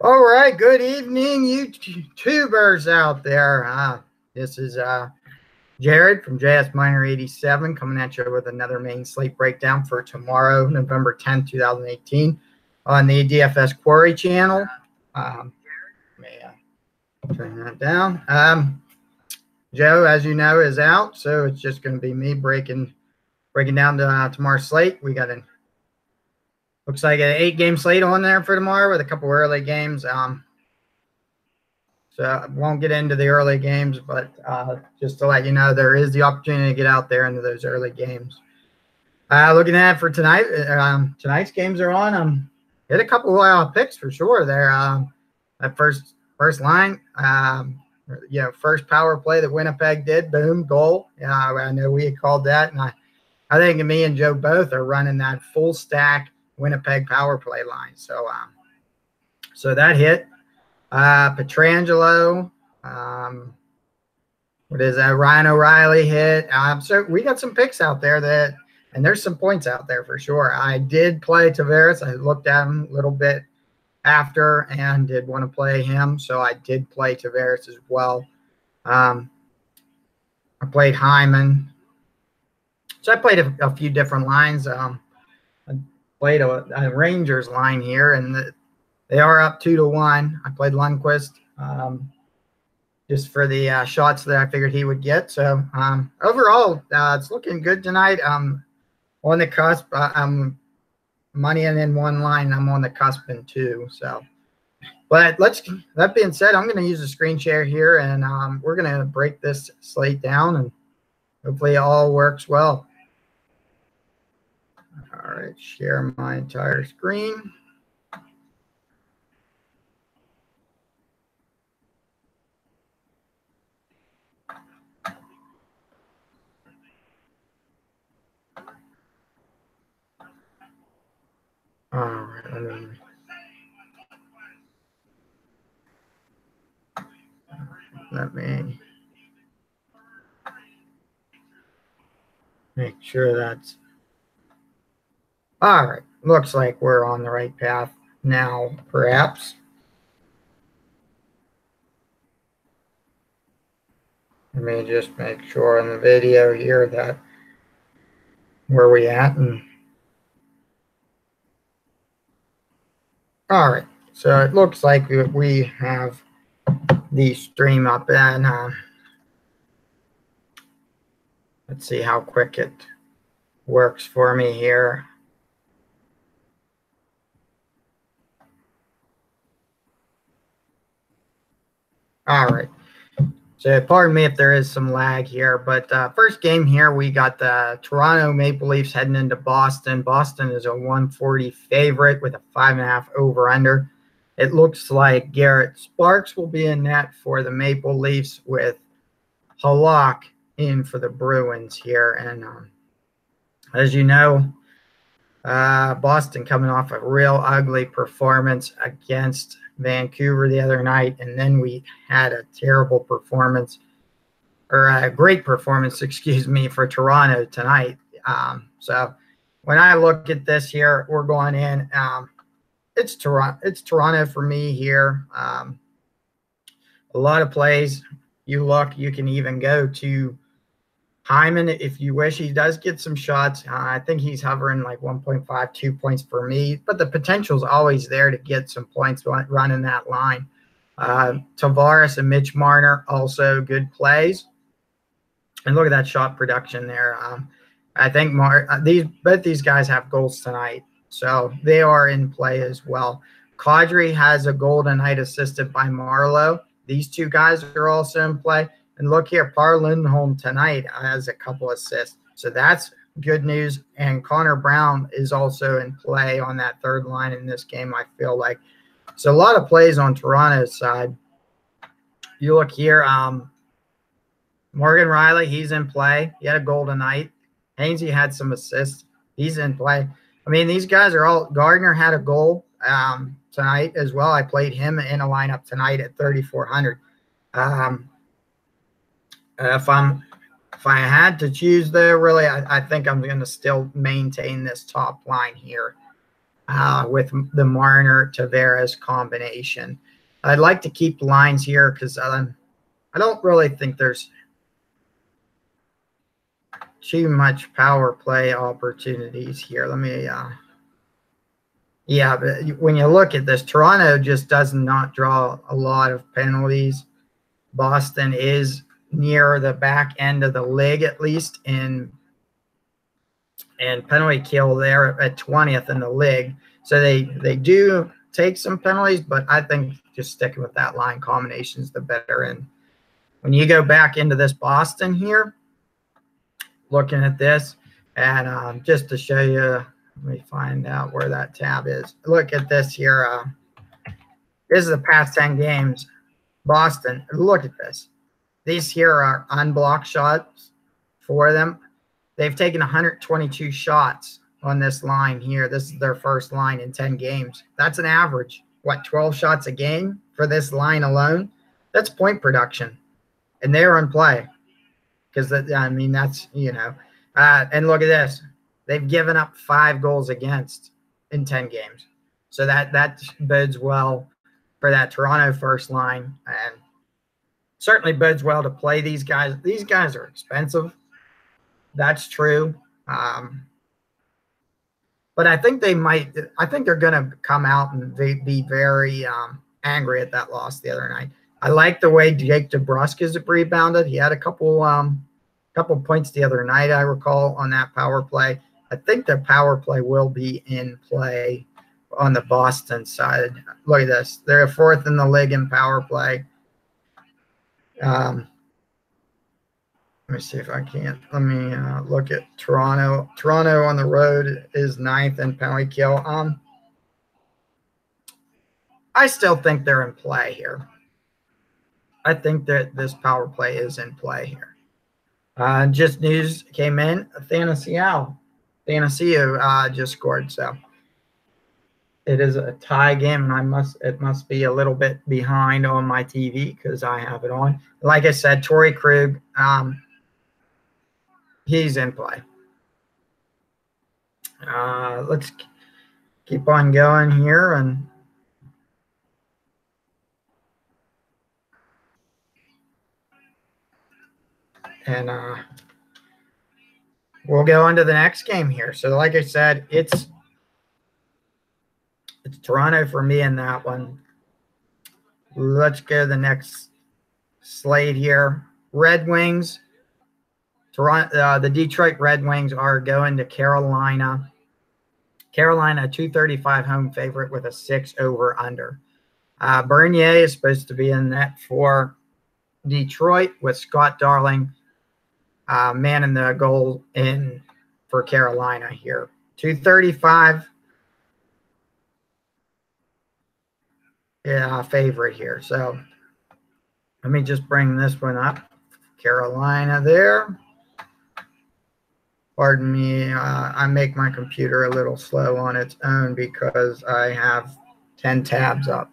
All right, good evening, YouTubers out there. This is Jared from JS Miner 87 coming at you with another main slate breakdown for tomorrow, November 10th, 2018, on the DFS Quarry channel. Turn that down. Joe, as you know, is out, so it's just going to be me breaking down tomorrow's slate. We got looks like an 8-game slate on there for tomorrow with a couple early games. So I won't get into the early games, but just to let you know, there is the opportunity to get out there into those early games. Looking at for tonight, tonight's games are on. Hit a couple picks for sure there. That first line, first power play that Winnipeg did, boom, goal. I know we had called that, and I think me and Joe both are running that full stack Winnipeg power play line. So that hit. Petrangelo, what is that? Ryan O'Reilly hit. So we got some picks out there and there's some points out there for sure. I did play Tavares. I looked at him a little bit after and did want to play him, so I did play Tavares as well. I played Hyman. So I played a few different lines. I played a Rangers line here, and they are up 2-1. I played Lundqvist just for the shots that I figured he would get. So overall, it's looking good tonight. On the cusp. I'm money and in one line. I'm on the cusp in two. So, but that being said, I'm going to use a screen share here, and we're going to break this slate down, and hopefully it all works well. All right, share my entire screen. All right, let me make sure that's all right. Looks like we're on the right path now, perhaps. Let me just make sure in the video here that where we at. And all right, so it looks like we have the stream up, and let's see how quick it works for me here. All right. So pardon me if there is some lag here, but first game here, we got the Toronto Maple Leafs heading into Boston. Boston is a 140 favorite with a 5.5 over-under. It looks like Garrett Sparks will be in net for the Maple Leafs with Halak in for the Bruins here. And as you know, Boston coming off a real ugly performance against Vancouver the other night, and then we had a terrible performance, or a great performance, excuse me, for Toronto tonight. So when I look at this here, we're going in. It's Toronto for me here. A lot of plays. You can even go to Hyman if you wish. He does get some shots. I think he's hovering like 1.5, 2 points for me, but the potential is always there to get some points running that line. Tavares and Mitch Marner, also good plays. And look at that shot production there. I think both these guys have goals tonight, so they are in play as well. Kadri has a goal tonight assisted by Marlowe. These two guys are also in play. And look here, Par Lindholm tonight has a couple assists. So that's good news. And Connor Brown is also in play on that third line in this game, I feel like. So a lot of plays on Toronto's side. You look here, Morgan Riley, he's in play. He had a goal tonight. Hainsey had some assists. He's in play. I mean, these guys are all – Gardner had a goal tonight as well. I played him in a lineup tonight at 3,400. If I had to choose there, really, I think I'm going to still maintain this top line here. with the Marner Tavares combination. I'd like to keep lines here because I don't really think there's too much power play opportunities here. Let me, yeah, but when you look at this, Toronto just does not draw a lot of penalties. Boston is near the back end of the league, at least in penalty kill there at 20th in the league. So they do take some penalties, but I think just sticking with that line combination is the better. And when you go back into this Boston here, looking at this, and just to show you, let me find out where that tab is. Look at this here. This is the past 10 games. Boston, look at this. These here are unblocked shots for them. They've taken 122 shots on this line here. This is their first line in 10 games. That's an average. What, 12 shots a game for this line alone? That's point production. And they're in play. Because, I mean, that's, you know. And look at this. They've given up 5 goals against in 10 games. So that bodes well for that Toronto first line. And certainly bodes well to play these guys. These guys are expensive. That's true. But I think they're going to come out and be very angry at that loss the other night. I like the way Jake DeBrusk has rebounded. He had a couple points the other night, I recall, on that power play. I think the power play will be in play on the Boston side. Look at this. They're 4th in the league in power play. Let me see if I can't. Let me look at Toronto. Toronto on the road is 9th in penalty kill. I still think they're in play here. I think that this power play is in play here. Just news came in. Thanasiu just scored. So it is a tie game, and it must be a little bit behind on my TV because I have it on. Like I said, Torrey Krug, he's in play. Let's keep on going here, and we'll go into the next game here. So like I said, it's Toronto for me in that one. Let's go to the next slate here. Red Wings. Toronto, the Detroit Red Wings are going to Carolina. Carolina, 235 home favorite with a 6 over under. Bernier is supposed to be in net for Detroit with Scott Darling man in the goal in for Carolina here. 235 favorite here. So let me just bring this one up. Carolina there. Pardon me, I make my computer a little slow on its own because I have 10 tabs up.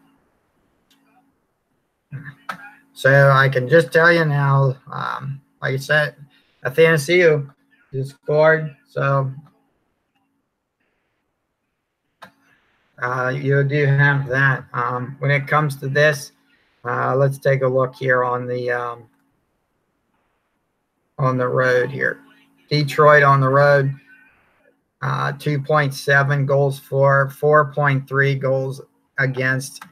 So I can just tell you now, like I said, Athanasiou just scored. So you do have that. When it comes to this, let's take a look here on the road here. Detroit on the road, 2.7 goals for, 4.3 goals against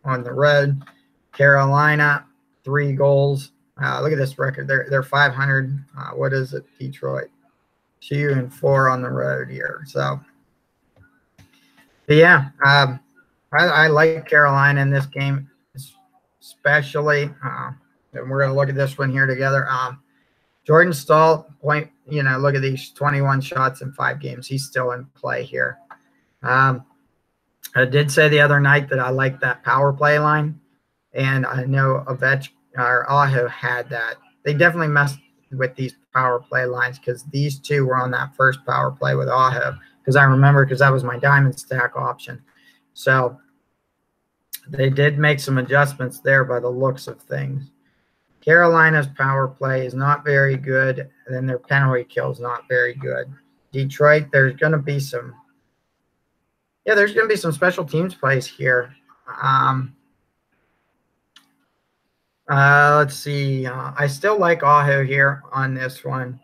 on the road. Carolina, 3 goals. Look at this record. They're 500. What is it, Detroit? 2-4 on the road here. So, yeah, I like Carolina in this game, especially. And we're going to look at this one here together. Jordan Staal, look at these 21 shots in 5 games. He's still in play here. I did say the other night that I like that power play line, and I know Aho had that. They definitely messed with these power play lines because these two were on that first power play with Aho, because I remember because that was my diamond stack option. So they did make some adjustments there by the looks of things. Carolina's power play is not very good, and then their penalty kill is not very good. Detroit, there's going to be some Yeah, there's going to be some special teams plays here. Let's see. I still like Aho here on this one.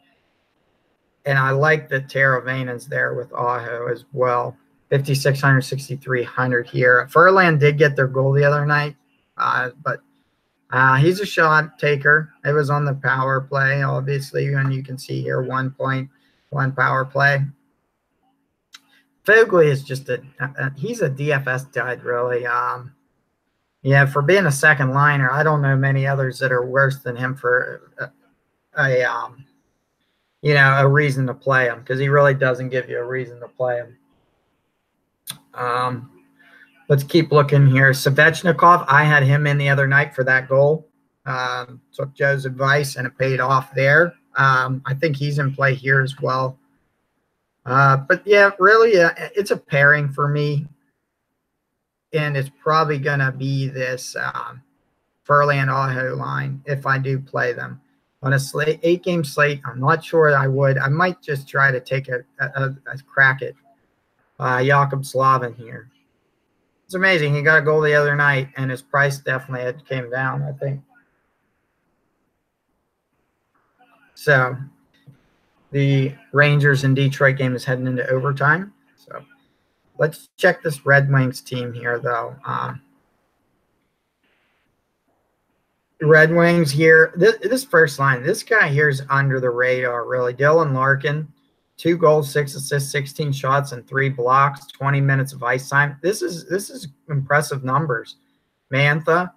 And I like the Teravainen's there with Aho as well. 5,600, 6,300 here. Furlan did get their goal the other night, but he's a shot taker. It was on the power play, obviously, and you can see here 1.1 power play. Fogley is just he's a DFS dud, really. Yeah, for being a second liner, I don't know many others that are worse than him for a reason to play him, because he really doesn't give you a reason to play him. Let's keep looking here. Svechnikov, I had him in the other night for that goal. Took Joe's advice, and it paid off there. I think he's in play here as well. But, yeah, really, it's a pairing for me, and it's probably going to be this Furlan-Aho line if I do play them. On a 8-game slate, I'm not sure I would. I might just try to take a crack at Jakub Slavin here. It's amazing. He got a goal the other night, and his price definitely came down, I think. So the Rangers and Detroit game is heading into overtime. So let's check this Red Wings team here, though. Red Wings here, this first line, this guy here is under the radar, really. Dylan Larkin, 2 goals, 6 assists, 16 shots, and 3 blocks, 20 minutes of ice time. This is impressive numbers. Mantha,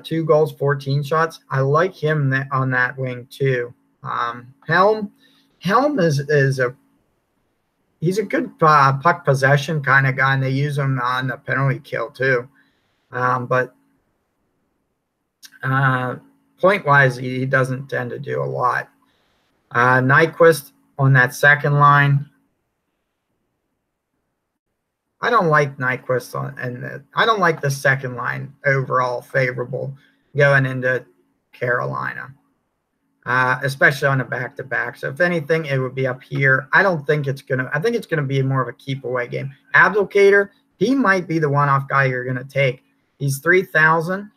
2 goals, 14 shots. I like him on that wing too. Helm he's a good puck possession kind of guy, and they use him on the penalty kill too. But point-wise, he doesn't tend to do a lot. Nyquist on that second line. I don't like Nyquist I don't like the second line overall favorable going into Carolina, especially on a back-to-back. So if anything, it would be up here. I think it's gonna be more of a keep-away game. Abdelkader, he might be the one-off guy you're gonna take. He's 3,000.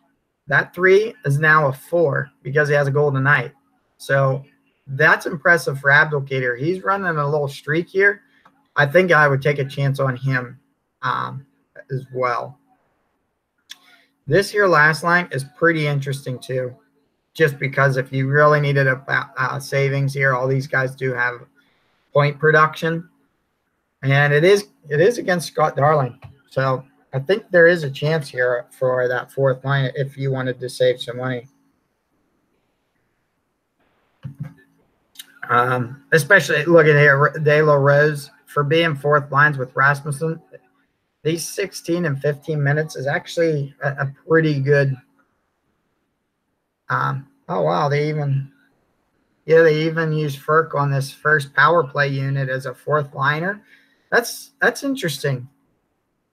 That 3 is now a 4 because he has a goal tonight. So that's impressive for Abdelkader. He's running a little streak here. I think I would take a chance on him as well. This here last line is pretty interesting too, just because if you really needed a savings here, all these guys do have point production, and it is against Scott Darling. So I think there is a chance here for that fourth line if you wanted to save some money. Especially looking here, De La Rose, for being fourth lines with Rasmussen, these 16 and 15 minutes is actually a pretty good. Oh wow, they even use Ferk on this first power play unit as a fourth liner. That's interesting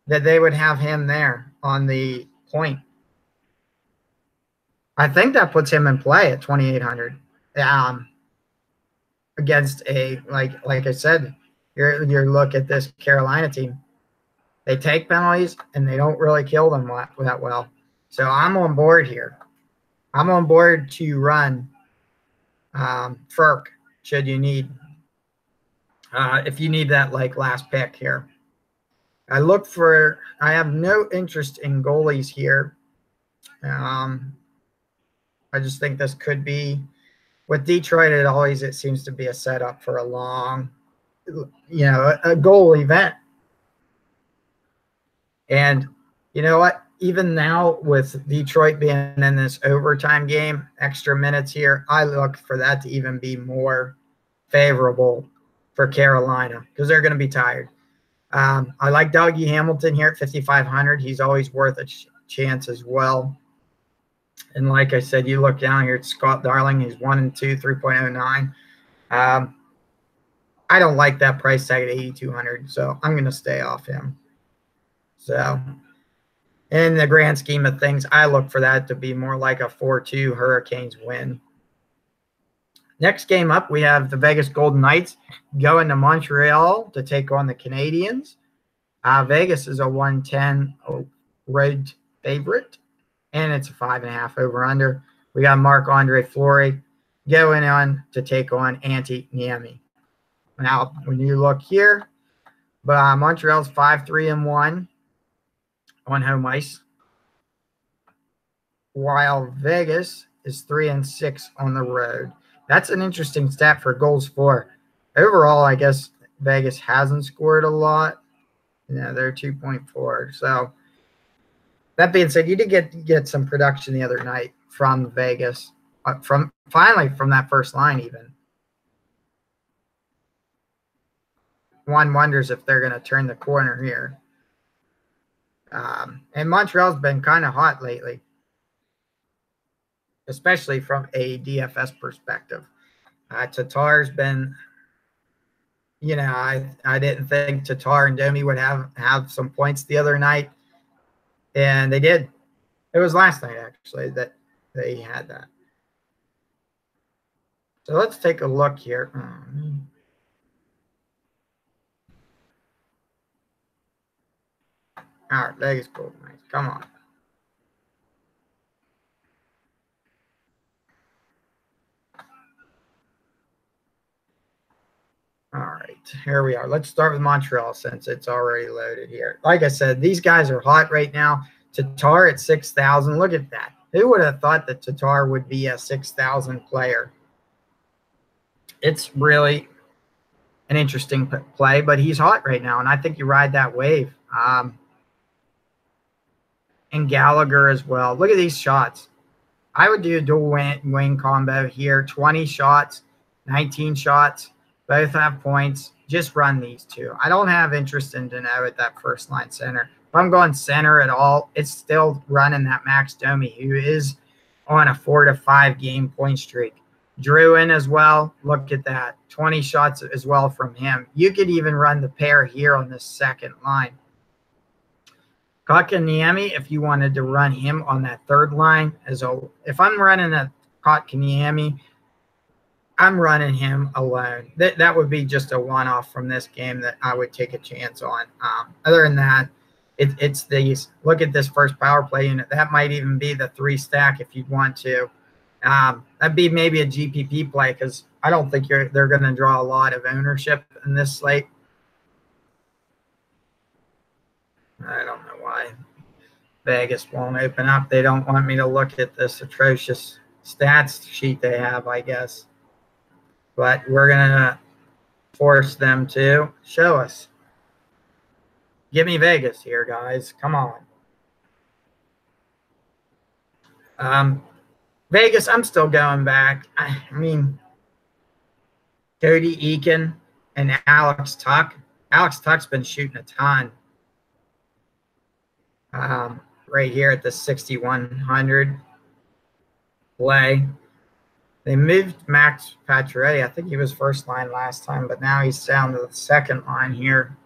that they would have him there on the point. I think that puts him in play at 2,800. Against a like I said, your look at this Carolina team. They take penalties and they don't really kill them that well. So I'm on board here. I'm on board to run Ferk should you need if you need that like last pick here. I have no interest in goalies here. I just think this could be, with Detroit, it seems to be a setup for a long, a goal event. And you know what? Even now with Detroit being in this overtime game, extra minutes here, I look for that to even be more favorable for Carolina because they're going to be tired. I like Dougie Hamilton here at 5,500. He's always worth a chance as well. And like I said, you look down here at Scott Darling. He's 1 and 2, 3.09. I don't like that price tag at 8,200, so I'm going to stay off him. So in the grand scheme of things, I look for that to be more like a 4-2 Hurricanes win. Next game up, we have the Vegas Golden Knights going to Montreal to take on the Canadiens. Vegas is a 110 road favorite, and it's a 5.5 over under. We got Marc-Andre Fleury going on to take on Antti Niemi. Now, when you look here, Montreal's 5-3-1 on home ice, while Vegas is 3-6 on the road. That's an interesting stat for goals for. Overall, I guess Vegas hasn't scored a lot. They're 2.4. So that being said, you did get some production the other night from Vegas, from that first line even. One wonders if they're going to turn the corner here. And Montreal's been kind of hot lately, especially from a DFS perspective. Tatar's been, I didn't think Tatar and Domi would have some points the other night, and they did. It was last night, actually, that they had that. So let's take a look here. All right, Vegas Golden Knights. Come on. All right, here we are. Let's start with Montreal since it's already loaded here. Like I said, these guys are hot right now. Tatar at 6,000. Look at that. Who would have thought that Tatar would be a 6,000 player? It's really an interesting play, but he's hot right now, and I think you ride that wave. And Gallagher as well. Look at these shots. I would do a dual wing combo here. 20 shots, 19 shots. Both have points. Just run these two. I don't have interest in Deneau at that first line center. If I'm going center at all, it's still running that Max Domi, who is on a 4 to 5 game point streak. Drew in as well. Look at that. 20 shots as well from him. You could even run the pair here on the second line. Kotkaniemi, if you wanted to run him on that third line, if I'm running a Kotkaniemi, I'm running him alone. That would be just a one-off from this game that I would take a chance on. Other than that, it's these. Look at this first power play unit. That might even be the 3 stack if you'd want to. That'd be maybe a GPP play because I don't think they're going to draw a lot of ownership in this slate. I don't know why Vegas won't open up. They don't want me to look at this atrocious stats sheet they have, I guess. But we're going to force them to show us. Give me Vegas here, guys. Come on. Vegas, I'm still going back. I mean, Cody Eakin and Alex Tuch. Alex Tuch's been shooting a ton. Right here at the 6,100 play. They moved Max Pacioretty. I think he was first line last time, but now he's down to the second line here.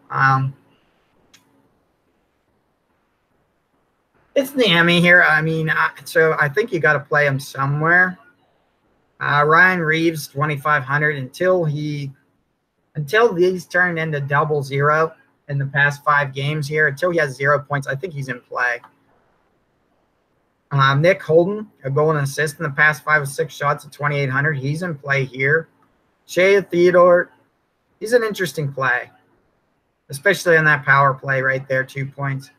It's Niemi here. I mean, so I think you got to play him somewhere. Ryan Reeves, 2,500 until these turned into 0-0 in the past 5 games here. Until he has 0 points, I think he's in play. Nick Holden, a goal and assist in the past 5 or 6 shots at 2,800. He's in play here. Shea Theodore, he's an interesting play, especially on that power play right there, 2 points.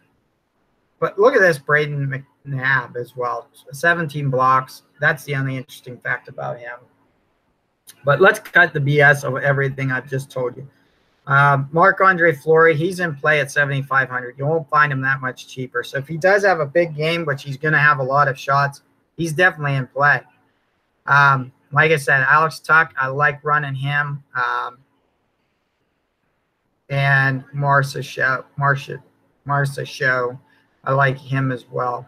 But look at this, Braden McNabb as well. 17 blocks. That's the only interesting fact about him. But let's cut the BS of everything I've just told you. Marc-Andre Fleury, he's in play at 7,500. You won't find him that much cheaper. So if he does have a big game, which he's going to have a lot of shots, he's definitely in play. Like I said, Alex Tuch, I like running him. And Marcia Show, I like him as well.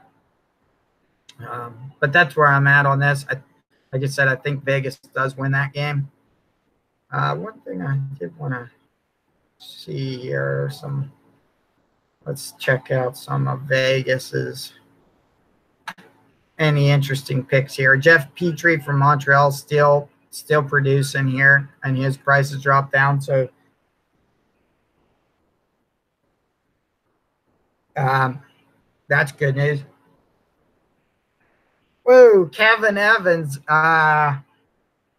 But that's where I'm at on this. Like I said, I think Vegas does win that game. One thing I did want to see here, let's check out some of Vegas's any interesting picks here. Jeff Petrie from Montreal still producing here, and his prices dropped down. So That's good news. Whoa, Kevin Evans,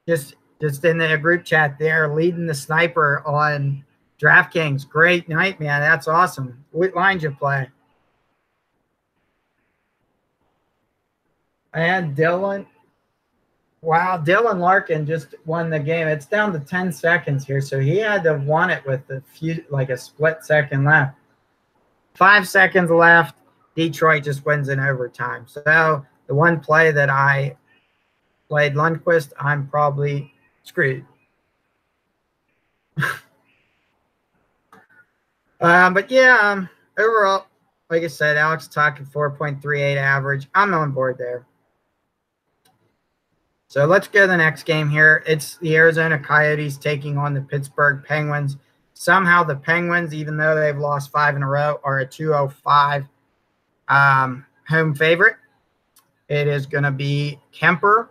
just in the group chat there, leading the sniper on DraftKings. Great night, man. That's awesome. What lines you play? And Dylan. Wow, Dylan Larkin just won the game. It's down to 10 seconds here, so he had to have won it with a split second left. 5 seconds left. Detroit just wins in overtime. So the one play that I played Lundqvist, I'm probably screwed. But yeah, overall, like I said, Alex talking 4.38 average. I'm on board there. So let's go to the next game here. It's the Arizona Coyotes taking on the Pittsburgh Penguins. Somehow the Penguins, even though they've lost 5 in a row, are a 205 home favorite. It is going to be Kemper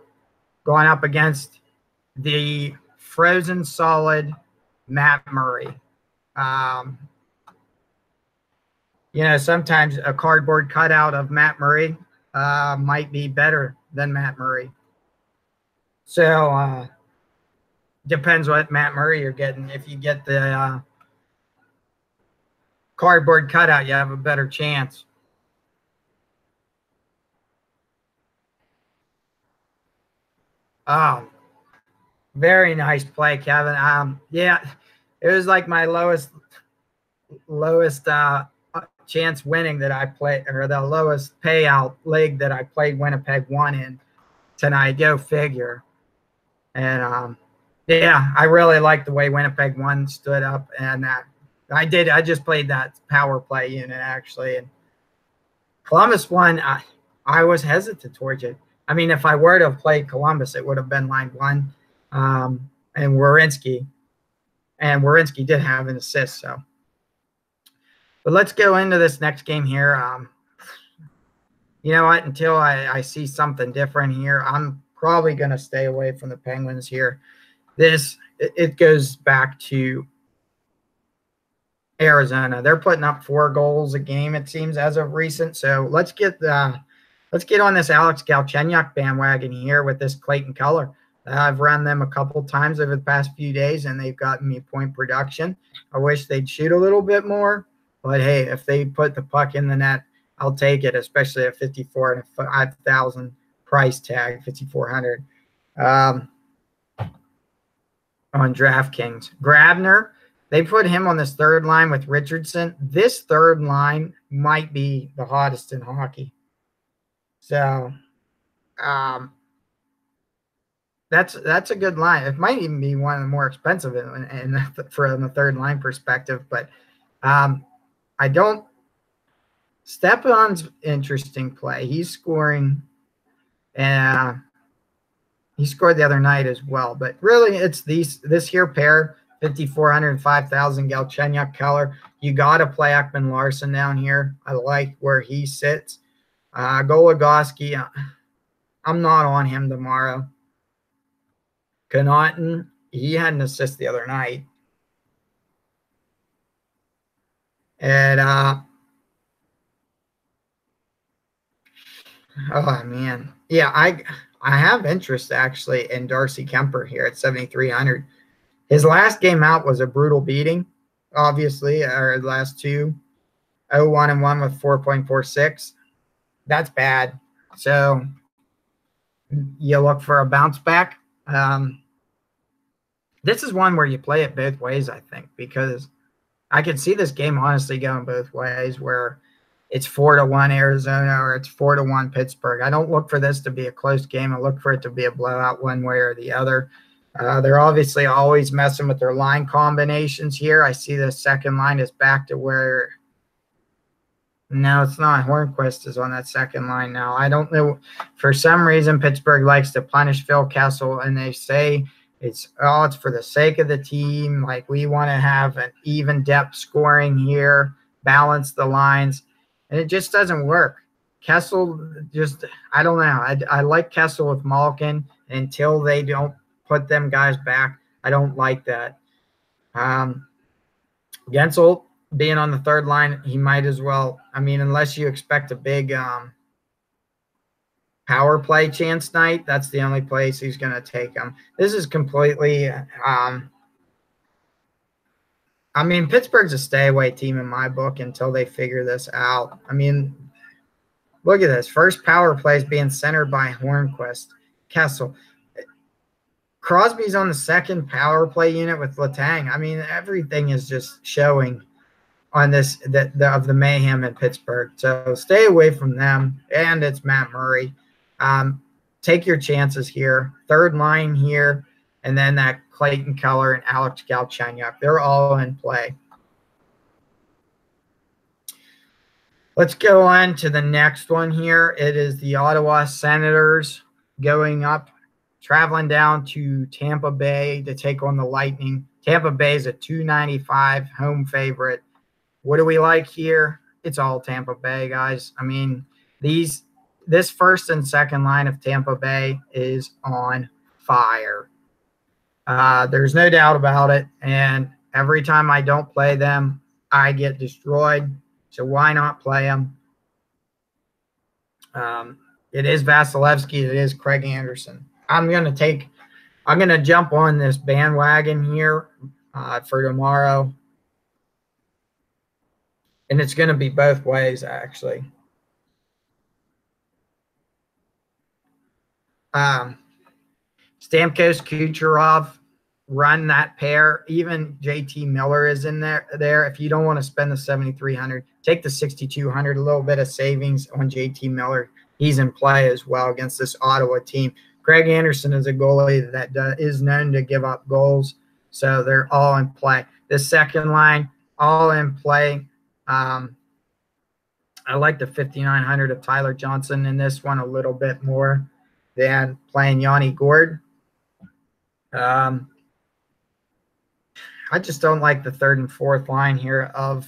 going up against the frozen solid Matt Murray. Sometimes a cardboard cutout of Matt Murray might be better than Matt Murray. So depends what Matt Murray you're getting. If you get the cardboard cutout, you have a better chance. Oh, very nice play, Kevin. Yeah, it was like my lowest chance winning that I played, or the lowest payout league that I played Winnipeg won in tonight. Go figure. And yeah, I really liked the way Winnipeg won, stood up, and I just played that power play unit actually. And Columbus won. I was hesitant towards it. I mean, if I were to have played Columbus, it would have been line 1, and Werenski did have an assist. So, but let's go into this next game here. You know what? Until I see something different here, I'm probably going to stay away from the Penguins here. It goes back to Arizona. They're putting up 4 goals a game, it seems, as of recent. So let's get on this Alex Galchenyuk bandwagon here with this Clayton Keller. I've run them a couple times over the past few days, and they've gotten me point production. I wish they'd shoot a little bit more, but hey, if they put the puck in the net, I'll take it, especially at 54 and a 5,000 price tag, 5,400 on DraftKings. Grabner, they put him on this third line with Richardson. This third line might be the hottest in hockey. So that's a good line. It might even be one of the more expensive from the third line perspective. But I don't. Stepan's interesting play. He's scoring, and he scored the other night as well. But really, it's this here pair, 5,400 and 5,000 Galchenyuk Keller. You got to play Ekman Larson down here. I like where he sits. Goligoski, I'm not on him tomorrow. Connaughton, he had an assist the other night. And oh man, yeah, I have interest actually in Darcy Kemper here at 7,300. His last game out was a brutal beating, obviously. Or last 2, 0-1-1 with 4.46. That's bad. So you look for a bounce back. This is one where you play it both ways, I think, because I could see this game honestly going both ways, where it's 4-1 Arizona or it's 4-1 Pittsburgh. I don't look for this to be a close game. I look for it to be a blowout one way or the other. They're obviously always messing with their line combinations here. I see the second line is back to where – no, it's not. Hornquist is on that second line now. I don't know. For some reason, Pittsburgh likes to punish Phil Kessel, and they say it's for the sake of the team. Like, we want to have an even depth scoring here, balance the lines, and it just doesn't work. Kessel just – I don't know. I like Kessel with Malkin until they don't put them guys back. I don't like that. Gensel, being on the third line, he might as well. I mean, unless you expect a big power play chance night, that's the only place he's going to take him. This is completely I mean, Pittsburgh's a stay away team in my book until they figure this out. I mean, look at this. First power play is being centered by Hornquist. Kessel. Crosby's on the second power play unit with Letang. I mean, everything is just showing on this of the mayhem in Pittsburgh. So stay away from them. And it's Matt Murray. Take your chances here. Third line here, and then that Clayton Keller and Alex Galchenyuk. They're all in play. Let's go on to the next one here. It is the Ottawa Senators going up, traveling down to Tampa Bay to take on the Lightning. Tampa Bay is a 295 home favorite. What do we like here? It's all Tampa Bay, guys. I mean, this first and second line of Tampa Bay is on fire. There's no doubt about it. And every time I don't play them, I get destroyed. So why not play them? It is Vasilevsky. It is Craig Anderson. I'm going to jump on this bandwagon here for tomorrow. And it's going to be both ways, actually. Stamkos, Kucherov, run that pair. Even JT Miller is in there. If you don't want to spend the $7,300, take the $6,200. A little bit of savings on JT Miller. He's in play as well against this Ottawa team. Craig Anderson is a goalie that is known to give up goals, so they're all in play. The second line, all in play. I like the $5,900 of Tyler Johnson in this one a little bit more than playing Yanni Gourde. I just don't like the third and fourth line here of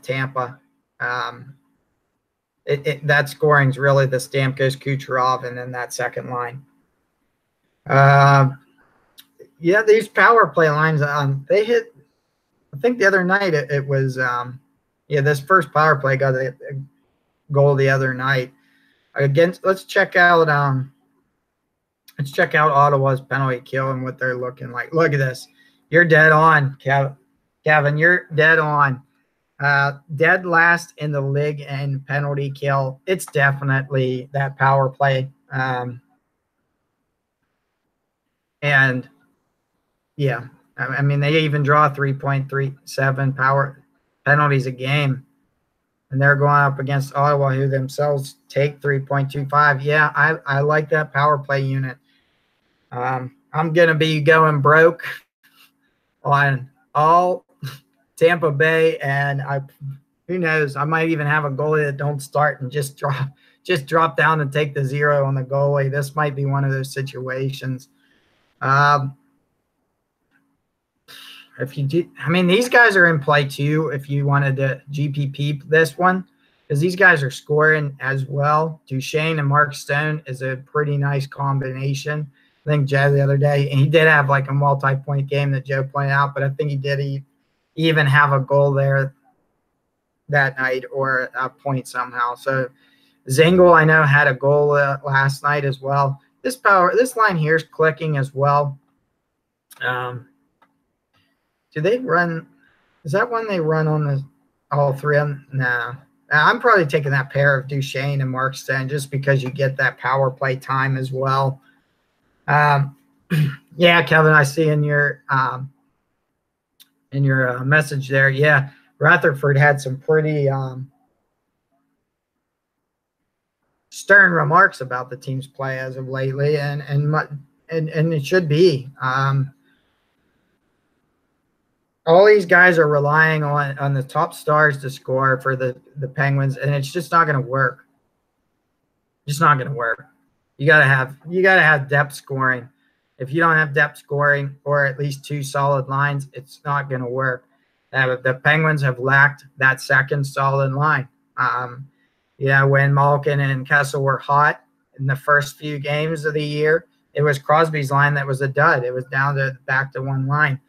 Tampa. That scoring is really the Stamkos, Kucherov, and then that second line. Yeah, these power play lines, they hit. I think the other night it was this first power play got a goal the other night. Let's check out Ottawa's penalty kill and what they're looking like. Look at this. You're dead on, Kevin. You're dead on. Dead last in the league in penalty kill. It's definitely that power play. And yeah, I mean, they even draw 3.37 power penalties a game, and they're going up against Ottawa, who themselves take 3.25. Yeah, I like that power play unit. I'm going to be going broke on all Tampa Bay, and who knows, I might even have a goalie that don't start and just drop down and take the zero on the goalie. This might be one of those situations. If you do, I mean, these guys are in play too. If you wanted to GPP this one, because these guys are scoring as well. Duchesne and Mark Stone is a pretty nice combination. I think Joe the other day, and he did have like a multi-point game that Joe pointed out, but I think he did even have a goal there that night or a point somehow. So Zengel, I know, had a goal last night as well. This line here is clicking as well. Do they run? Is that one they run on all three of them? No. I'm probably taking that pair of Duchesne and Mark Stone just because you get that power play time as well. Yeah, Kevin, I see in your message there. Yeah, Rutherford had some pretty stern remarks about the team's play as of lately, and it should be. All these guys are relying on the top stars to score for the Penguins, and it's just not going to work. Just not going to work. You gotta have depth scoring. If you don't have depth scoring or at least two solid lines, it's not going to work. The Penguins have lacked that second solid line. When Malkin and Kessel were hot in the first few games of the year, it was Crosby's line that was a dud. It was back to one line.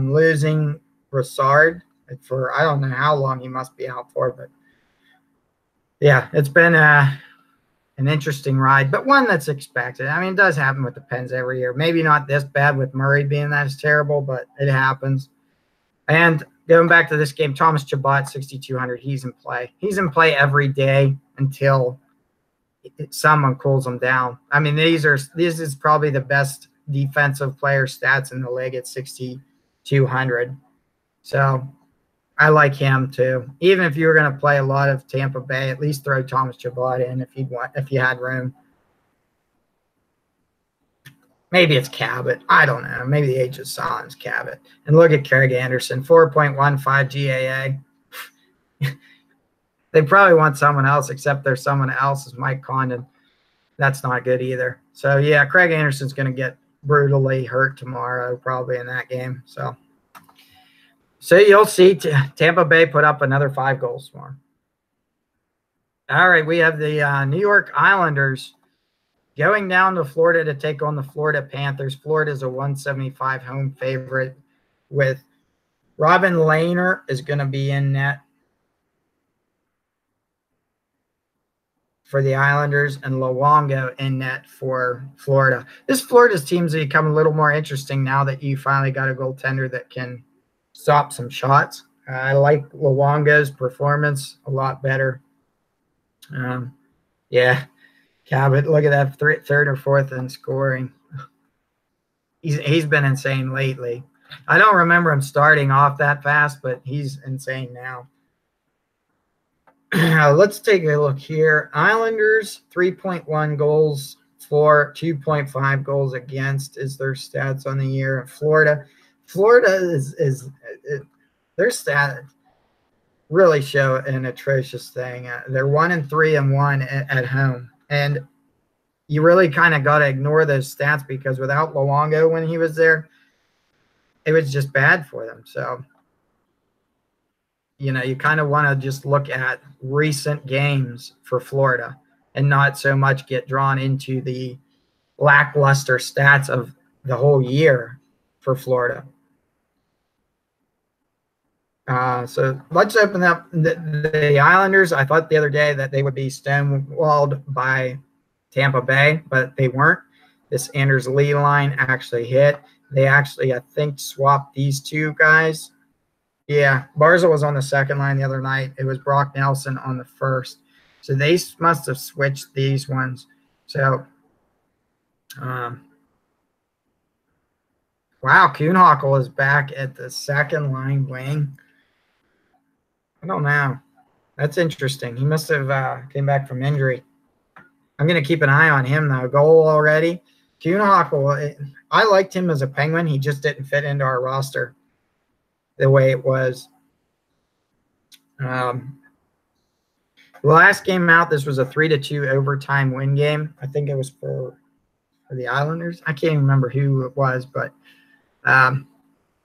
Losing Brassard for I don't know how long he must be out for, but yeah, it's been an interesting ride, but one that's expected. I mean, it does happen with the Pens every year. Maybe not this bad with Murray being that terrible, but it happens. And going back to this game, Thomas Chabot, 6,200, he's in play. He's in play every day until someone cools him down. I mean, this is probably the best defensive player stats in the league at 6,200. So I like him too. Even if you were going to play a lot of Tampa Bay, at least throw Thomas Chabot in if you had room. Maybe it's Cabot. I don't know. Maybe the age of silence, Cabot. And look at Craig Anderson, 4.15 GAA. They probably want someone else, except there's someone else is Mike Condon. That's not good either. So, yeah, Craig Anderson's going to get brutally hurt tomorrow probably in that game. So you'll see Tampa Bay put up another 5 goals tomorrow. All right, we have the New York Islanders going down to Florida to take on the Florida Panthers. Florida is a 175 home favorite with Robin Lehner is going to be in net for the Islanders and Luongo in net for Florida. This Florida's team's become a little more interesting now that you finally got a goaltender that can stop some shots. I like Luongo's performance a lot better. Yeah. Cabot, look at that third or fourth in scoring. He's been insane lately. I don't remember him starting off that fast, but he's insane now. Let's take a look here. Islanders, 3.1 goals for, 2.5 goals against is their stats on the year. Florida is their stats really show an atrocious thing. They're 1-3-1 at home. And you really kind of got to ignore those stats because without Luongo when he was there, it was just bad for them. So, you kind of want to just look at recent games for Florida and not so much get drawn into the lackluster stats of the whole year for Florida. So let's open up the Islanders. I thought the other day that they would be stonewalled by Tampa Bay, but they weren't. This Anders Lee line actually hit. They actually, I think, swapped these two guys. Yeah, Barzal was on the second line the other night. It was Brock Nelson on the first. So they must have switched these ones. So, wow, Kuhnhackl is back at the second line wing. I don't know. That's interesting. He must have came back from injury. I'm going to keep an eye on him, though. Goal already. Kuhnhackl, I liked him as a Penguin. He just didn't fit into our roster the way it was. The last game out, this was a 3-2 overtime win game. I think it was for the Islanders. I can't even remember who it was, but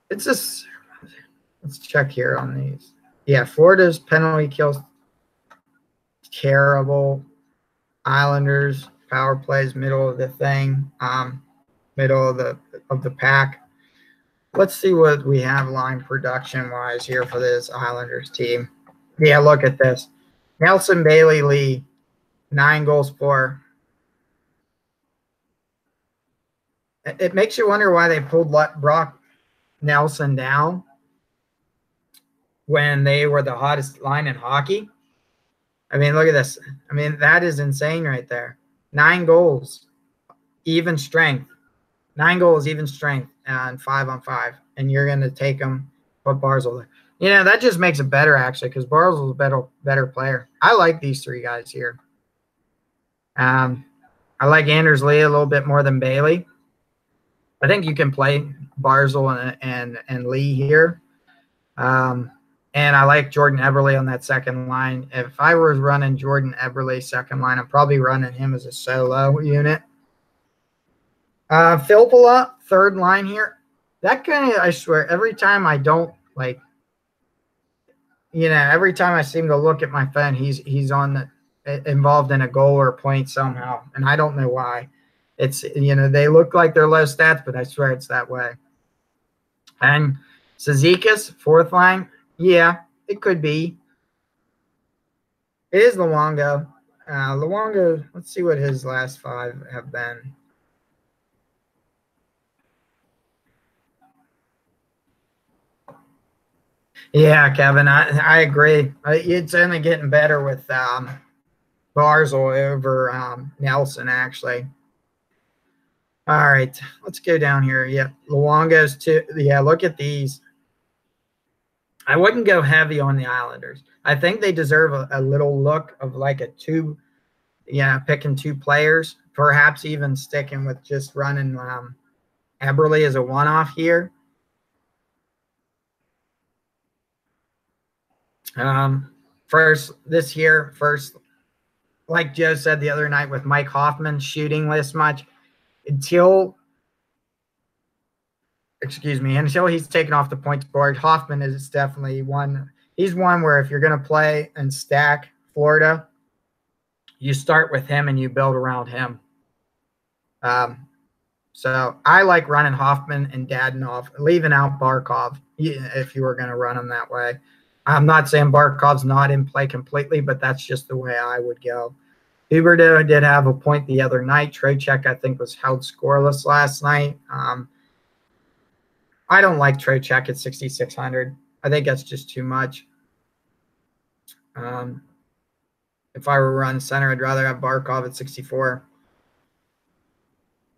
it's just – let's check here on these. Yeah, Florida's penalty kills terrible. Islanders power plays middle of the thing, middle of the pack. Let's see what we have line production wise here for this Islanders team. Yeah, look at this. Nelson Bailey Lee, 9 goals for. It makes you wonder why they pulled Brock Nelson down when they were the hottest line in hockey. I mean, look at this. I mean, that is insane right there. 9 goals, even strength. 9 goals, even strength, and 5-on-5. And you're going to take them, put Barzal there. That just makes it better, actually, because Barzal's a better player. I like these 3 guys here. I like Anders Lee a little bit more than Bailey. I think you can play Barzal and Lee here. And I like Jordan Eberle on that second line. If I was running Jordan Eberle second line, I'm probably running him as a solo unit. Filppula, third line here. That guy, I swear, every time I don't every time I seem to look at my phone, he's involved in a goal or a point somehow, and I don't know why. It's they look like they're low stats, but I swear it's that way. And Cizikas, fourth line. Yeah, it could be. It is Luongo. Luongo, let's see what his last 5 have been. Yeah, Kevin, I agree. It's only getting better with Barzil over Nelson, actually. All right, let's go down here. Yeah, Luongo's too. Yeah, look at these. I wouldn't go heavy on the Islanders. I think they deserve a little look of like a two, picking 2 players, perhaps even sticking with just running Eberle as a one-off here. First, like Joe said the other night with Mike Hoffman shooting this much, until he's taken off the points board, Hoffman is definitely one. He's one where if you're going to play and stack Florida, you start with him and you build around him. So I like running Hoffman and Dadonov, leaving out Barkov if you were going to run him that way. I'm not saying Barkov's not in play completely, but that's just the way I would go. Huberdeau did have a point the other night. Trocheck, I think, was held scoreless last night. I don't like Trocheck at 6,600. I think that's just too much. If I were run center, I'd rather have Barkov at 64.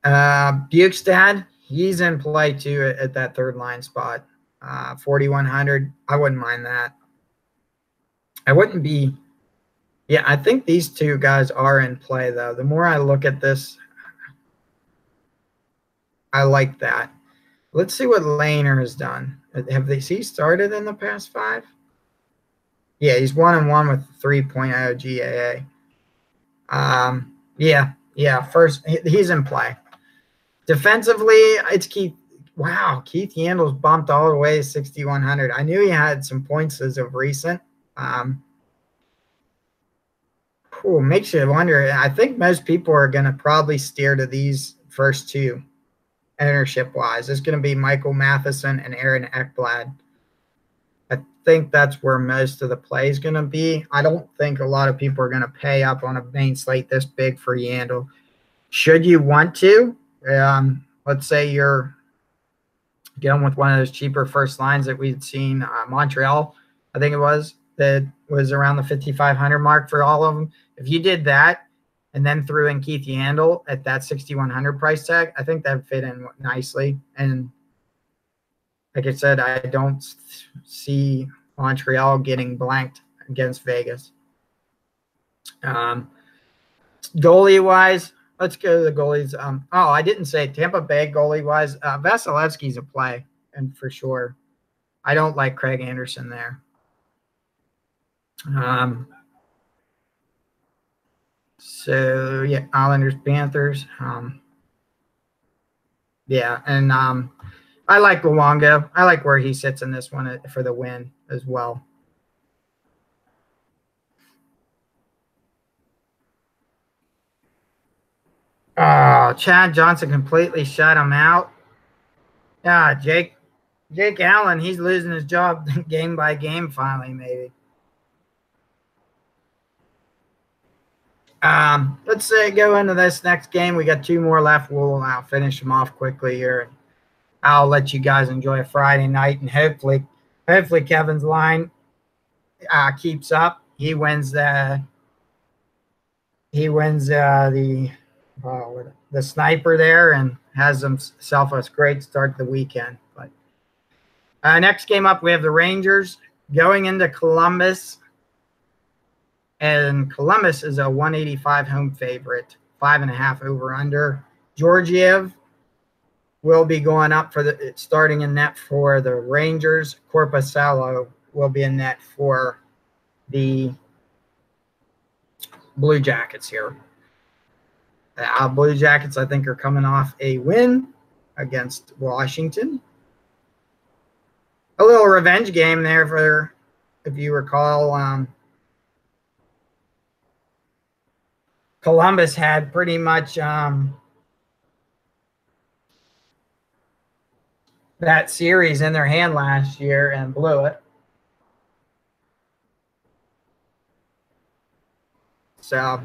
Bukestad, he's in play too at that third line spot. 4,100. I wouldn't mind that. I wouldn't be. Yeah, I think these 2 guys are in play, though. The more I look at this, I like that. Let's see what Lehner has done. He started in the past 5? Yeah, he's 1-1 with 3.0 GAA. Yeah. First, he's in play. Defensively, it's Keith. Wow, Keith Yandel's bumped all the way to 6,100. I knew he had some points as of recent. Makes you wonder. I think most people are going to probably steer to these first 2 ownership-wise. It's going to be Michael Matheson and Aaron Ekblad. I think that's where most of the play is going to be. I don't think a lot of people are going to pay up on a main slate this big for Yandel. Should you want to, let's say you're going with one of those cheaper first lines that we'd seen, Montreal, I think it was, that was around the 5,500 mark for all of them. If you did that and then threw in Keith Yandel at that 6,100 price tag, I think that would fit in nicely. And like I said, I don't see Montreal getting blanked against Vegas. Goalie-wise, let's go to the goalies. I didn't say Tampa Bay goalie-wise. Vasilevsky's a play, and for sure. I don't like Craig Anderson there. So, yeah, Islanders, Panthers. And I like Luongo. I like where he sits in this one for the win as well. Oh, Chad Johnson completely shut him out. Yeah, Jake Allen, he's losing his job game by game finally, maybe. Let's go into this next game. We got 2 more left. We'll finish them off quickly here. I'll let you guys enjoy a Friday night, and hopefully Kevin's line keeps up. He wins the sniper there and has himself a great start to the weekend. But next game up, we have the Rangers going into Columbus. And Columbus is a 185 home favorite, 5.5 over under. Georgiev will be going up for starting in net for the Rangers. Korpisalo will be in net for the Blue Jackets here. Blue Jackets, I think, are coming off a win against Washington. A little revenge game there for, if you recall, Columbus had pretty much that series in their hand last year and blew it. So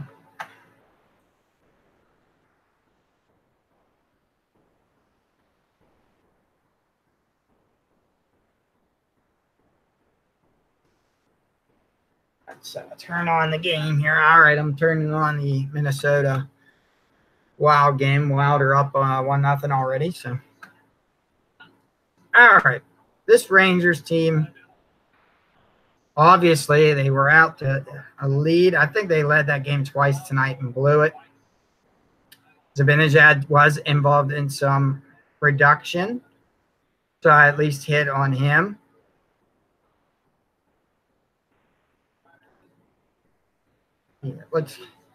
let's turn on the game here. All right, I'm turning on the Minnesota Wild game. Wild are up 1-0 already. So, all right, this Rangers team, obviously they were out to a lead. I think they led that game twice tonight and blew it. Zibanejad was involved in some production, so I at least hit on him. Yeah,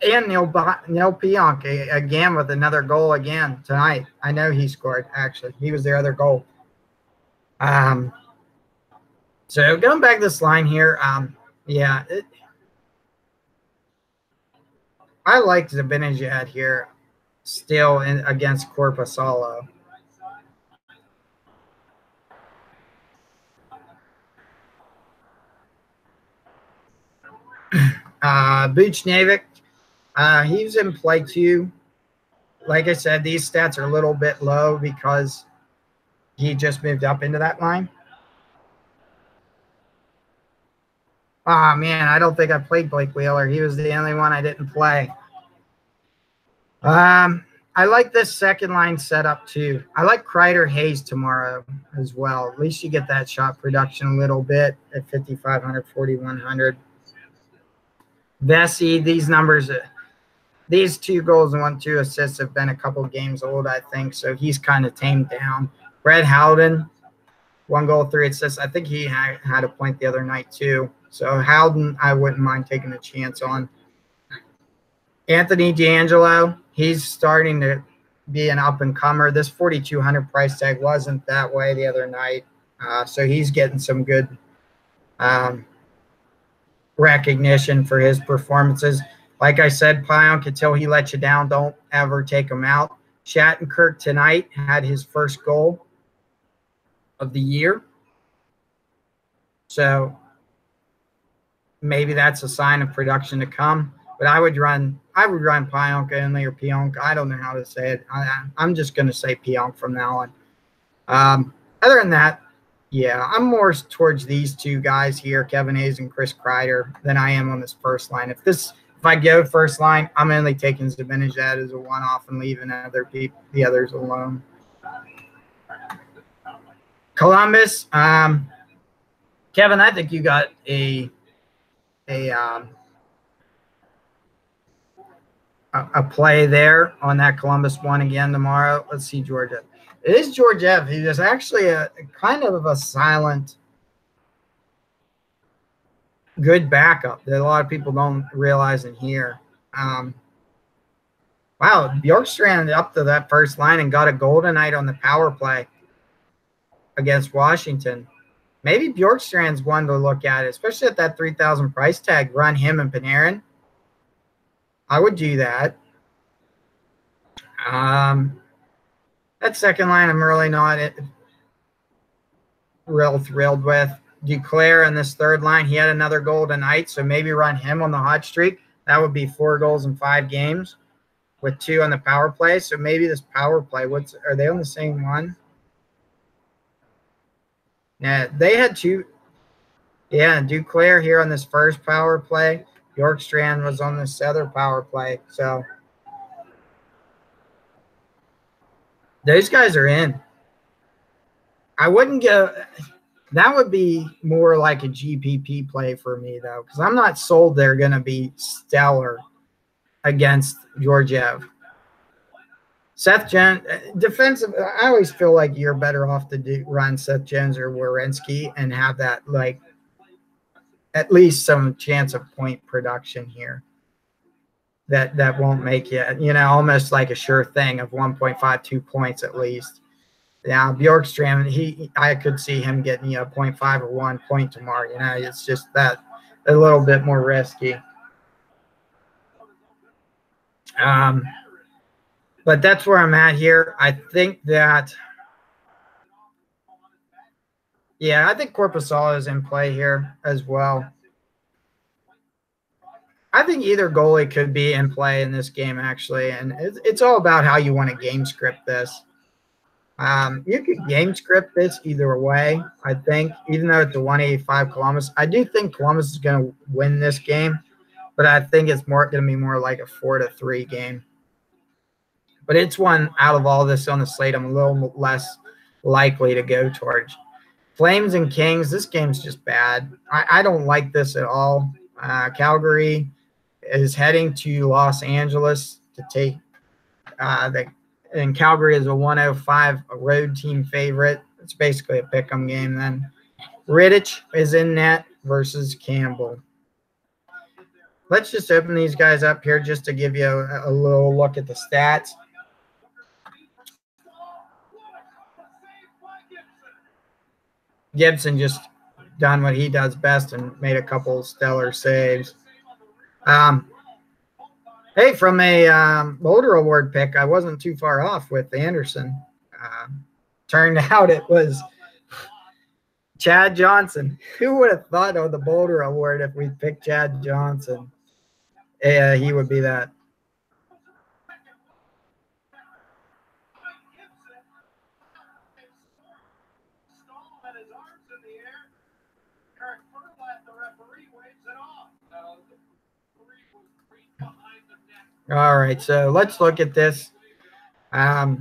and Neil Pionk again with another goal again tonight. I know he scored, actually. He was their other goal. So going back to this line here, yeah, I like Zibanejad here still against Korpisalo. Buchnevich, he's in play too. Like I said, these stats are a little bit low because he just moved up into that line. Oh, man, I don't think I played Blake Wheeler. He was the only one I didn't play. I like this second line setup too. I like Kreider Hayes tomorrow as well. At least you get that shot production a little bit at 5,500, 4,100. Vesey, these numbers, these 2 goals and 2 assists have been a couple games old, I think. So he's kind of tamed down. Brett Howden, 1 goal, 3 assists. I think he had a point the other night too. So Howden, I wouldn't mind taking a chance on. Anthony D'Angelo, he's starting to be an up-and-comer. This 4,200 price tag wasn't that way the other night. So he's getting some good recognition for his performances. Like I said, Pionk, until he lets you down, don't ever take him out. Shattenkirk tonight had his first goal of the year. So maybe that's a sign of production to come. But I would run Pionk only or Pionk. I don't know how to say it. I'm just going to say Pionk from now on. Other than that, yeah, I'm more towards these 2 guys here, Kevin Hayes and Chris Kreider, than I am on this first line. If I go first line, I'm only taking Zibanejad as a one-off and leaving the others alone. Columbus, Kevin, I think you got a play there on that Columbus one again tomorrow. Let's see, Georgiev. It is Georgiev. He is actually a kind of a silent, good backup that a lot of people don't realize in here. Wow, Bjorkstrand up to that first line and got a goal tonight on the power play against Washington. Maybe Bjorkstrand's one to look at, especially at that 3,000 price tag. Run him and Panarin. I would do that. That second line, I'm really not real thrilled with. Duclair in this third line, he had another goal tonight, so maybe run him on the hot streak. That would be 4 goals in 5 games with 2 on the power play. So maybe this power play, are they on the same one? Yeah, they had 2. Yeah, Duclair here on this first power play. Bjorkstrand was on this other power play. So those guys are in. I wouldn't go. That would be more like a GPP play for me, though, because I'm not sold they're going to be stellar against Georgiev. Seth Jones, defensive, I always feel like you're better off to run Seth Jones or Werenski and have that, like, at least some chance of point production here. That won't make you, almost like a sure thing of 1.5, 2 points at least. Yeah, Bjorkstrand, I could see him getting 0.5 or 1 point tomorrow. It's just that a little bit more risky. But that's where I'm at here. I think that, I think Korpisalo is in play here as well. I think either goalie could be in play in this game, actually, and it's all about how you want to game script this. You could game script this either way, I think, even though it's a 185 Columbus. I do think Columbus is going to win this game, but I think it's more going to be more like a 4-3 game. But it's one out of all this on the slate I'm a little less likely to go towards. Flames and Kings, this game's just bad. I don't like this at all. Calgary is heading to Los Angeles to take and Calgary is a 105 road team favorite. It's basically a pick'em game then. Rittich is in net versus Campbell. Let's just open these guys up here just to give you a little look at the stats. Gibson just done what he does best and made a couple stellar saves. Hey, from a Boulder Award pick, I wasn't too far off with Anderson. Turned out it was Chad Johnson. Who would have thought of the Boulder Award if we picked Chad Johnson? Yeah, he would be that. All right, so let's look at this. As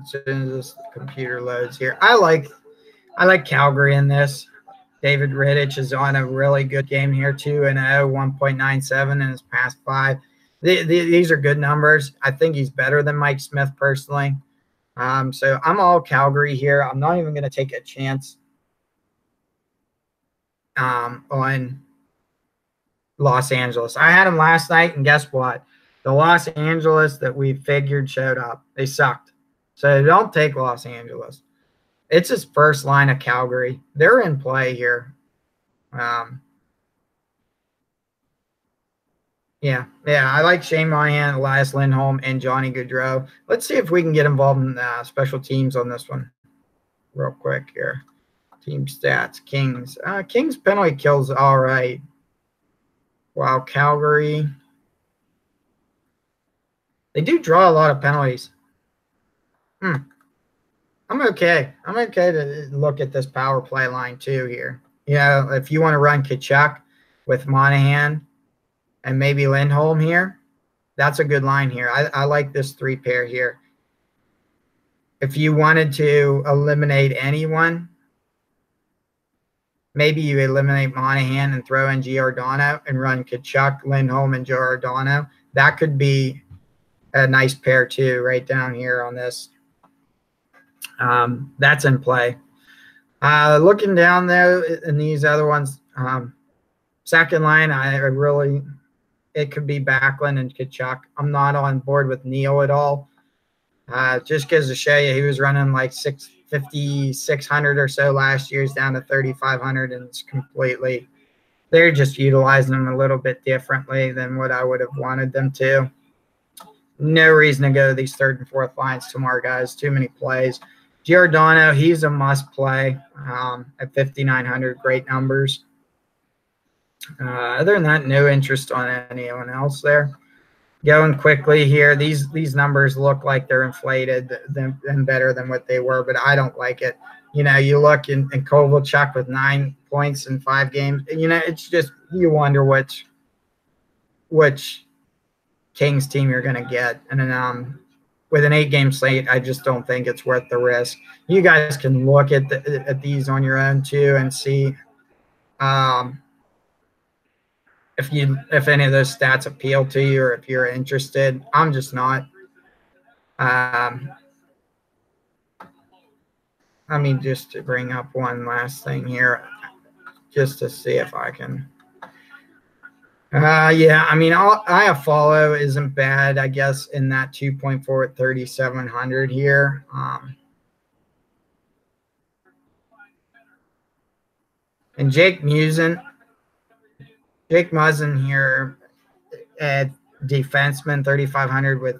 soon as this computer loads here, I like Calgary in this. David Rittich is on a really good game here, 2-0, 1.97 in his past 5. These are good numbers. I think he's better than Mike Smith personally. So I'm all Calgary here. I'm not even going to take a chance on Los Angeles. I had him last night, and guess what? The Los Angeles that we figured showed up. They sucked. So don't take Los Angeles. It's his first line of Calgary. They're in play here. Yeah, I like Shane Monahan, Elias Lindholm, and Johnny Gaudreau. Let's see if we can get involved in special teams on this one real quick here. Team stats, Kings. Kings penalty kills all right. Wow, Calgary. They do draw a lot of penalties. I'm okay. I'm okay to look at this power play line too here. You know, if you want to run Kachuk with Monahan and maybe Lindholm here, that's a good line here. I like this 3 pair here. If you wanted to eliminate anyone, maybe you eliminate Monahan and throw in Giordano and run Kachuk, Lindholm, and Giordano. That could be a nice pair too, right down here on this. That's in play. Looking down though in these other ones, second line, it could be Backlund and Kachuk. I'm not on board with Neal at all. Just because to show you, he was running like 6,600 or so last year. He's down to 3,500, and it's completely. They're just utilizing him a little bit differently than what I would have wanted them to. No reason to go to these third and fourth lines tomorrow, guys. Too many plays. Giordano, he's a must play at 5,900. Great numbers. Other than that, no interest on anyone else there. Going quickly here, these numbers look like they're inflated and better than what they were, but I don't like it. You know, you look in Kovalchuk with 9 points in 5 games. You know, it's just you wonder which Kings team you're going to get. And then with an 8-game slate, I just don't think it's worth the risk. You guys can look at these on your own too and see if any of those stats appeal to you or if you're interested. I'm just not. Let me just bring up one last thing here just to see if I can. Yeah, I mean, Iafallo isn't bad, I guess, in that 2.4 at 3,700 here. And Jake Muzzin here at defenseman, 3,500 with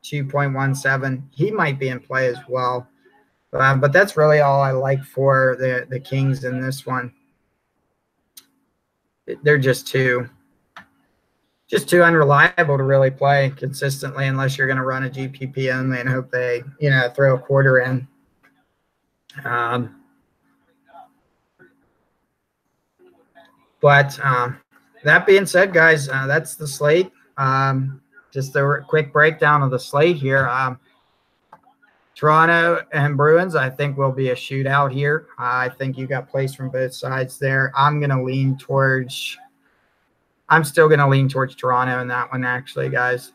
2.17. He might be in play as well. But that's really all I like for the Kings in this one. They're just too unreliable to really play consistently unless you're going to run a GPP only and hope they, throw a quarter in. But that being said, guys, that's the slate. Just a quick breakdown of the slate here. Toronto and Bruins, I think, will be a shootout here. I think you got plays from both sides there. I'm still going to lean towards Toronto in that one, actually, guys.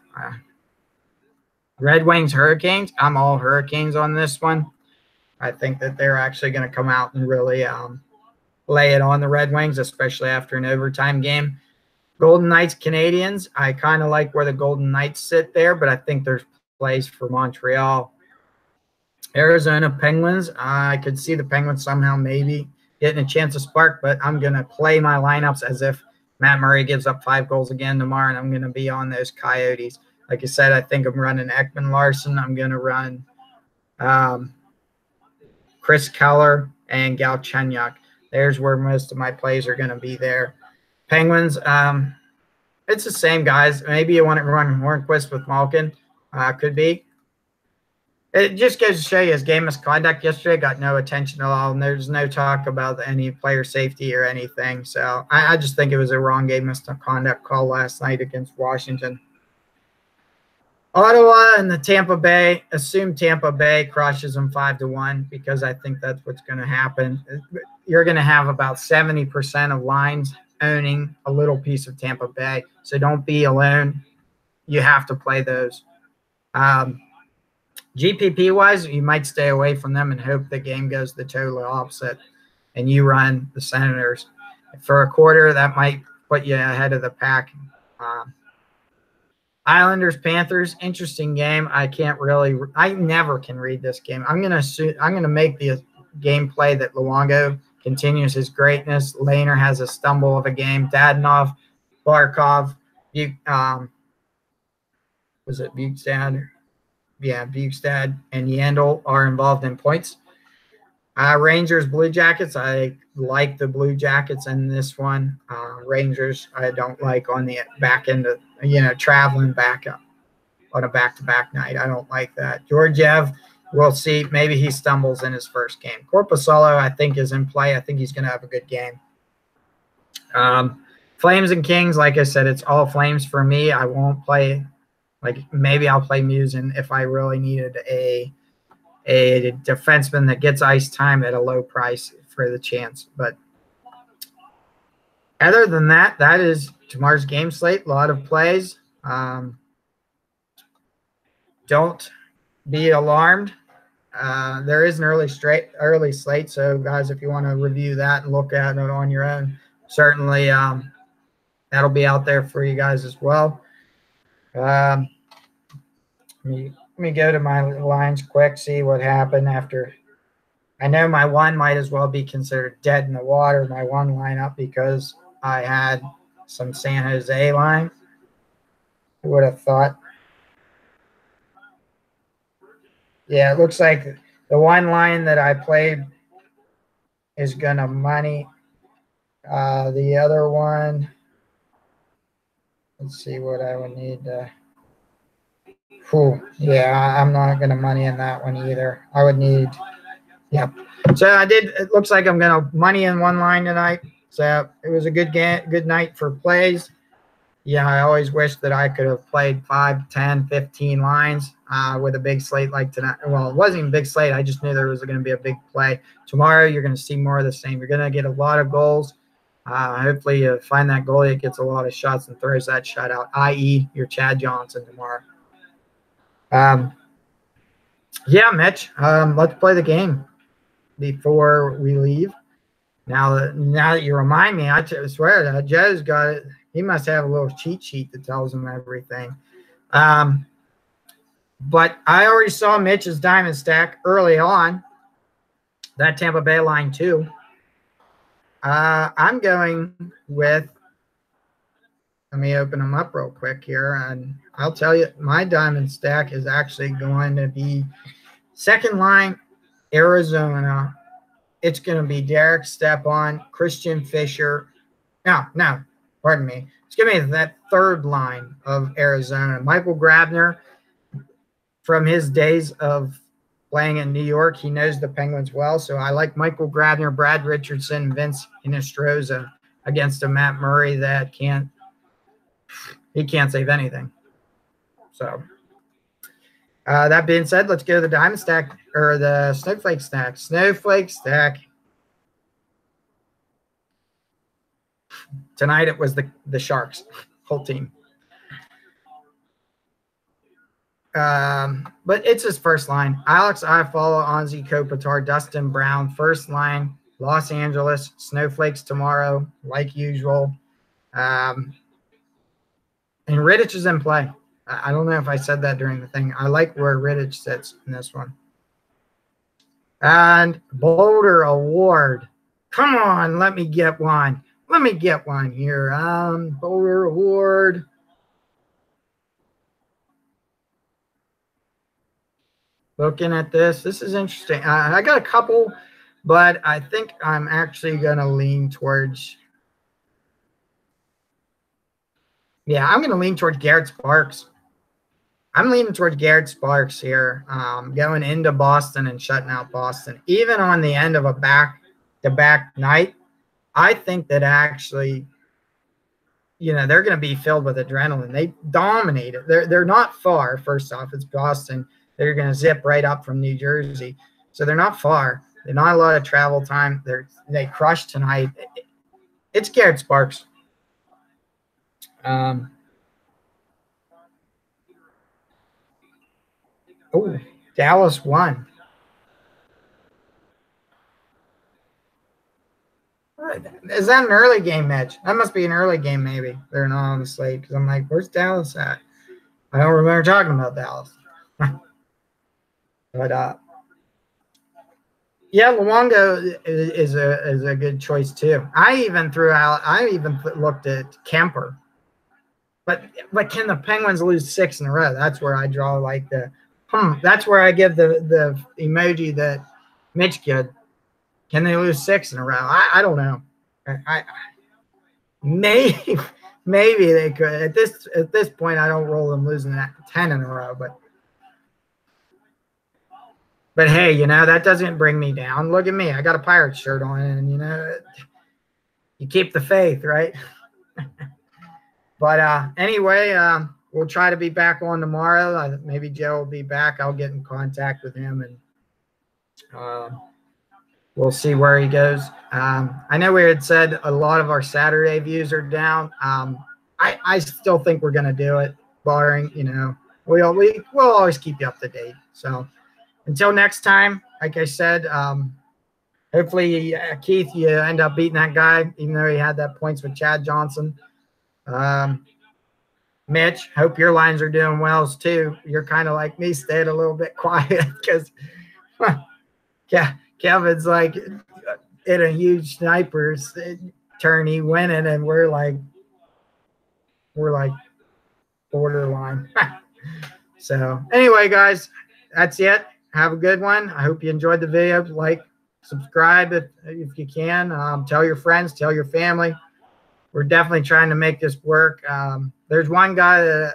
Red Wings, Hurricanes. I'm all Hurricanes on this one. I think that they're actually going to come out and really lay it on the Red Wings, especially after an overtime game. Golden Knights, Canadians. I kind of like where the Golden Knights sit there, but I think there's plays for Montreal. Arizona Penguins. I could see the Penguins somehow maybe getting a chance to spark, but I'm going to play my lineups as if Matt Murray gives up 5 goals again tomorrow, and I'm going to be on those Coyotes. Like I said, I think I'm running Ekman Larson. I'm going to run Chris Keller and Galchenyuk. There's where most of my plays are going to be there. Penguins, it's the same guys. Maybe you want to run Hornquist with Malkin. Could be. It just goes to show you his game misconduct yesterday got no attention at all, and there's no talk about any player safety or anything. So I just think it was a wrong game misconduct call last night against Washington. Ottawa and the Tampa Bay. Assume Tampa Bay crushes them 5-1 because I think that's what's going to happen. You're going to have about 70% of lines owning a little piece of Tampa Bay. So don't be alone. You have to play those. GPP-wise, you might stay away from them and hope the game goes the total opposite and you run the Senators. For a quarter, that might put you ahead of the pack. Islanders, Panthers, interesting game. I never can read this game. I'm gonna make the gameplay that Luongo continues his greatness. Lehner has a stumble of a game. Dadonov, Barkov, was it Bukestad? Yeah, Bukestad and Yandel are involved in points. Rangers, Blue Jackets. I like the Blue Jackets in this one. Rangers, I don't like on the back end of, traveling back up on a back-to-back night. I don't like that. Georgiev, we'll see. Maybe he stumbles in his first game. Korpisalo, I think, is in play. I think he's going to have a good game. Flames and Kings, like I said, it's all Flames for me. I won't play. Maybe I'll play Musin if I really needed a defenseman that gets ice time at a low price for the chance. But other than that, that is tomorrow's game slate. A lot of plays. Don't be alarmed. There is an early slate. So, guys, if you want to review that and look at it on your own, certainly that'll be out there for you guys as well. Let me go to my lines quick, see what happened after. I know my one might as well be considered dead in the water, my one lineup, because I had some San Jose line. Who would have thought? Yeah, it looks like the one line that I played is going to money. The other one, let's see what I would need to. Yeah, I'm not going to money in that one either. I would need, yeah. So it looks like I'm going to money in one line tonight. So it was a good night for plays. Yeah, I always wish that I could have played 5, 10, 15 lines with a big slate like tonight. Well, it wasn't even a big slate. I just knew there was going to be a big play. Tomorrow, you're going to see more of the same. You're going to get a lot of goals. Hopefully, you find that goalie that gets a lot of shots and throws that shutout, i.e. your Chad Johnson tomorrow. Yeah, Mitch, let's play the game before we leave. Now that you remind me, I swear that Joe's got it. He must have a little cheat sheet that tells him everything. But I already saw Mitch's diamond stack early on. That Tampa Bay line too. I'm going with, let me open them up real quick here, and I'll tell you my diamond stack is actually going to be second line Arizona, it's going to be Derek Stepan, Christian Fisher. No, pardon me. It's going to be that third line of Arizona. Michael Grabner, from his days of playing in New York, he knows the Penguins well. So I like Michael Grabner, Brad Richardson, Vince Hinostroza against a Matt Murray that can't save anything. So that being said, let's go to the Diamond Stack or the Snowflake Stack. Snowflake Stack. Tonight it was the Sharks, whole team. But it's his first line. Alex Iafallo, Anze Kopitar, Dustin Brown, first line, Los Angeles, Snowflakes tomorrow, like usual. And Rittich is in play. I don't know if I said that during the thing. I like where Rittich sits in this one. And Boulder Award. Come on, let me get one. Let me get one here. Boulder Award. Looking at this is interesting. I got a couple, but I think I'm actually going to lean towards. Yeah, I'm going to lean towards Garrett Sparks. I'm leaning towards Garrett Sparks here, going into Boston and shutting out Boston. Even on the end of a back-to-back night, I think that actually, they're going to be filled with adrenaline. They dominate it. They're not far, first off. It's Boston. They're going to zip right up from New Jersey. So they're not far. They're not a lot of travel time. They crushed tonight. It's Garrett Sparks. Dallas won. Is that an early game match? That must be an early game, maybe. They're not on the slate because I'm like, where's Dallas at? I don't remember talking about Dallas. But yeah, Luongo is a good choice too. I even looked at Kemper. But can the Penguins lose 6 in a row? That's where I draw like the That's where I give the emoji that Mitch did. Can they lose 6 in a row? I don't know. I maybe they could. At this point, I don't roll them losing that 10 in a row, but hey, that doesn't bring me down. Look at me. I got a Pirates shirt on, and you keep the faith, right? But anyway, we'll try to be back on tomorrow. Maybe Joe will be back. I'll get in contact with him, and we'll see where he goes. I know we had said a lot of our Saturday views are down. I still think we're going to do it, barring, we'll always keep you up to date. So until next time, like I said, hopefully, Keith, you end up beating that guy, even though he had that points with Chad Johnson. Mitch, hope your lines are doing well too. You're kind of like me, staying a little bit quiet because Kevin's like in a huge sniper's tourney winning, and we're like borderline. So anyway, guys, that's it. Have a good one. I hope you enjoyed the video. Like, subscribe if you can. Tell your friends, tell your family. We're definitely trying to make this work. There's one guy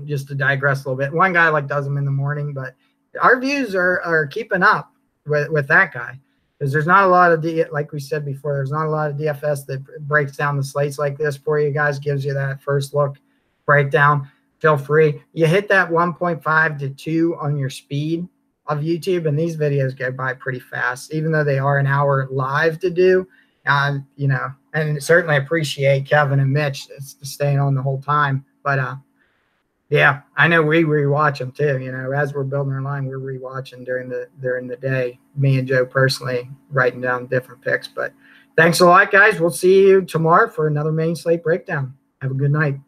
just to digress a little bit. One guy does them in the morning, but our views are keeping up with that guy, because there's not a lot of like we said before, there's not a lot of DFS that breaks down the slates like this for you guys, gives you that first look breakdown. Feel free. You hit that 1.5 to 2 on your speed of YouTube, and these videos go by pretty fast, even though they are an hour live to do. And certainly appreciate Kevin and Mitch staying on the whole time. But yeah, I know we rewatch them too. As we're building our line, we're rewatching during the day. Me and Joe personally writing down different picks. But thanks a lot, guys. We'll see you tomorrow for another main slate breakdown. Have a good night.